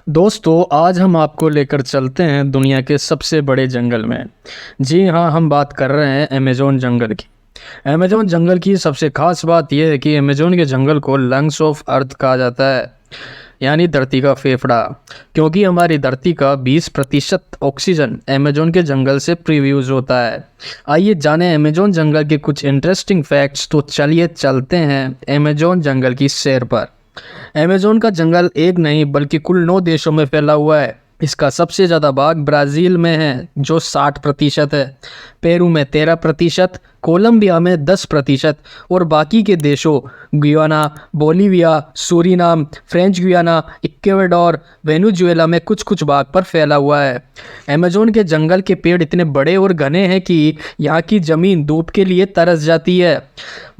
दोस्तों, आज हम आपको लेकर चलते हैं दुनिया के सबसे बड़े जंगल में। जी हाँ, हम बात कर रहे हैं अमेज़न जंगल की। अमेज़न जंगल की सबसे ख़ास बात यह है कि अमेज़न के जंगल को लंग्स ऑफ अर्थ कहा जाता है, यानी धरती का फेफड़ा, क्योंकि हमारी धरती का 20% ऑक्सीजन अमेज़न के जंगल से प्रोड्यूस होता है। आइए जानें अमेज़न जंगल के कुछ इंटरेस्टिंग फैक्ट्स। तो चलिए चलते हैं अमेज़न जंगल की सैर पर। अमेज़न का जंगल एक नहीं बल्कि कुल 9 देशों में फैला हुआ है। इसका सबसे ज़्यादा भाग ब्राज़ील में है जो 60% है, पेरू में 13%, कोलंबिया में 10% और बाकी के देशों Guyana, Bolivia, Suriname, French Guiana, Ecuador, Venezuela में कुछ कुछ भाग पर फैला हुआ है। अमेज़न के जंगल के पेड़ इतने बड़े और घने हैं कि यहाँ की ज़मीन धूप के लिए तरस जाती है,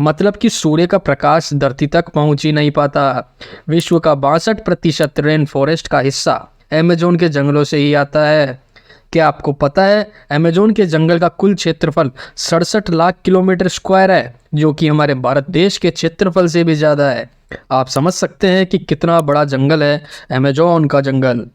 मतलब कि सूर्य का प्रकाश धरती तक पहुँच ही नहीं पाता। विश्व का 62% रेन फॉरेस्ट का हिस्सा अमेज़न के जंगलों से ही आता है। क्या आपको पता है अमेज़न के जंगल का कुल क्षेत्रफल 67 लाख किलोमीटर स्क्वायर है, जो कि हमारे भारत देश के क्षेत्रफल से भी ज़्यादा है। आप समझ सकते हैं कि कितना बड़ा जंगल है अमेज़न का जंगल।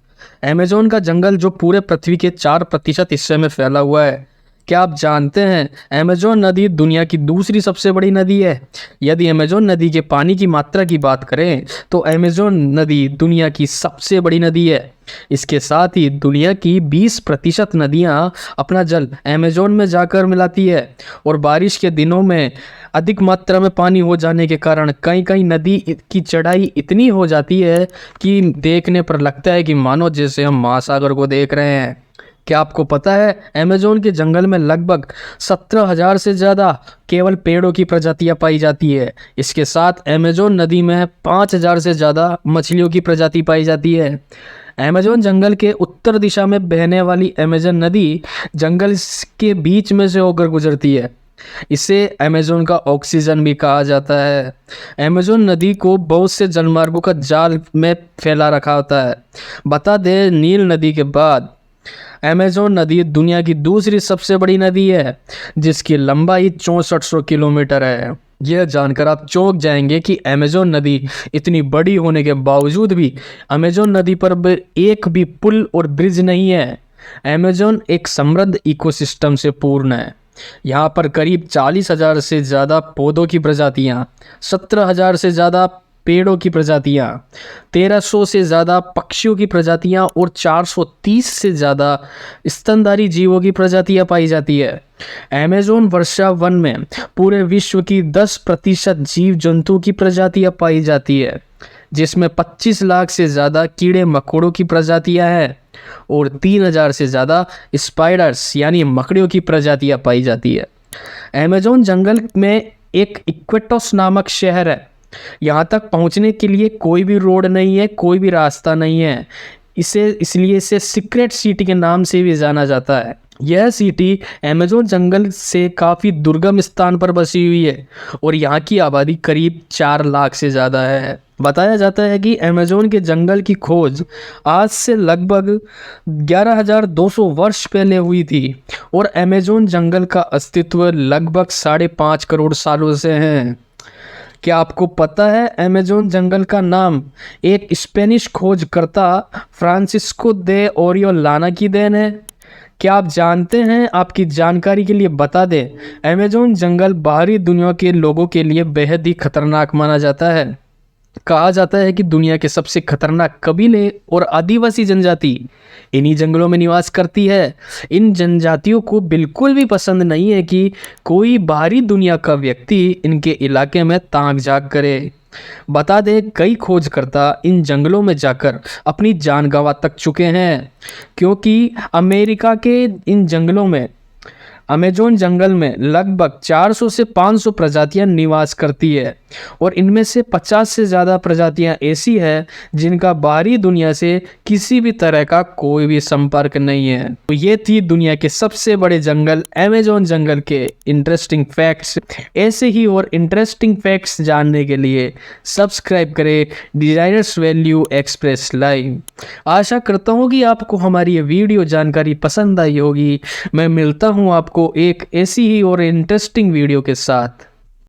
अमेज़न का जंगल जो पूरे पृथ्वी के 4% हिस्से में फैला हुआ है। क्या आप जानते हैं अमेज़न नदी दुनिया की दूसरी सबसे बड़ी नदी है। यदि अमेज़न नदी के पानी की मात्रा की बात करें तो अमेज़न नदी दुनिया की सबसे बड़ी नदी है। इसके साथ ही दुनिया की 20% नदियां अपना जल अमेज़न में जाकर मिलाती है और बारिश के दिनों में अधिक मात्रा में पानी हो जाने के कारण कहीं कहीं नदी की चढ़ाई इतनी हो जाती है कि देखने पर लगता है कि मानो जैसे हम महासागर को देख रहे हैं। क्या आपको पता है अमेज़न के जंगल में लगभग 17,000 से ज़्यादा केवल पेड़ों की प्रजातियां पाई जाती है। इसके साथ अमेज़न नदी में 5,000 से ज़्यादा मछलियों की प्रजाति पाई जाती है। अमेज़न जंगल के उत्तर दिशा में बहने वाली अमेज़न नदी जंगल के बीच में से होकर गुजरती है। इसे अमेज़न का ऑक्सीजन भी कहा जाता है। अमेज़न नदी को बहुत से जलमार्गों का जाल में फैला रखा होता है। बता दें, नील नदी के बाद अमेज़न नदी दुनिया की दूसरी सबसे बड़ी नदी है, जिसकी लंबाई 6400 किलोमीटर है। यह जानकर आप चौंक जाएंगे कि अमेज़न नदी इतनी बड़ी होने के बावजूद भी अमेज़न नदी पर एक भी पुल और ब्रिज नहीं है। अमेज़न एक समृद्ध इकोसिस्टम से पूर्ण है। यहाँ पर करीब 40,000 से ज़्यादा पौधों की प्रजातियाँ, 17,000 से ज़्यादा पेड़ों की प्रजातियाँ, 1300 से ज़्यादा पक्षियों की प्रजातियाँ और 430 से ज़्यादा स्तनधारी जीवों की प्रजातियाँ पाई जाती है। अमेज़न वर्षा वन में पूरे विश्व की 10% जीव जंतु की प्रजातियाँ पाई जाती है, जिसमें 25 लाख से ज़्यादा कीड़े मकोड़ों की प्रजातियाँ हैं और 3,000 से ज़्यादा स्पाइडर्स यानी मकड़ियों की प्रजातियाँ पाई जाती है। अमेज़न जंगल में एक इक्वेटोस नामक शहर है। यहाँ तक पहुँचने के लिए कोई भी रोड नहीं है, कोई भी रास्ता नहीं है। इसलिए इसे सीक्रेट सिटी के नाम से भी जाना जाता है। यह सिटी अमेज़न जंगल से काफ़ी दुर्गम स्थान पर बसी हुई है और यहाँ की आबादी करीब 4 लाख से ज़्यादा है। बताया जाता है कि अमेज़न के जंगल की खोज आज से लगभग 11,200 वर्ष पहले हुई थी और अमेज़न जंगल का अस्तित्व लगभग 5.5 करोड़ सालों से है। क्या आपको पता है अमेज़न जंगल का नाम एक स्पेनिश खोजकर्ता फ्रांसिस्को दे ओरियोलाना की देन है। क्या आप जानते हैं, आपकी जानकारी के लिए बता दें, अमेज़न जंगल बाहरी दुनिया के लोगों के लिए बेहद ही खतरनाक माना जाता है। कहा जाता है कि दुनिया के सबसे खतरनाक कबीले और आदिवासी जनजाति इन्हीं जंगलों में निवास करती है। इन जनजातियों को बिल्कुल भी पसंद नहीं है कि कोई बाहरी दुनिया का व्यक्ति इनके इलाके में ताक झांक करे। बता दें, कई खोजकर्ता इन जंगलों में जाकर अपनी जान गंवा तक चुके हैं, क्योंकि अमेरिका के इन जंगलों में अमेज़न जंगल में लगभग 400 से 500 प्रजातियां निवास करती है और इनमें से 50 से ज़्यादा प्रजातियां ऐसी है जिनका बाहरी दुनिया से किसी भी तरह का कोई भी संपर्क नहीं है। तो ये थी दुनिया के सबसे बड़े जंगल अमेज़न जंगल के इंटरेस्टिंग फैक्ट्स। ऐसे ही और इंटरेस्टिंग फैक्ट्स जानने के लिए सब्सक्राइब करें डिज़ाइनर्स वैल्यू एक्सप्रेस लाइव। आशा करता हूँ कि आपको हमारी ये वीडियो जानकारी पसंद आई होगी। मैं मिलता हूँ आपको एक ऐसी ही और इंटरेस्टिंग वीडियो के साथ।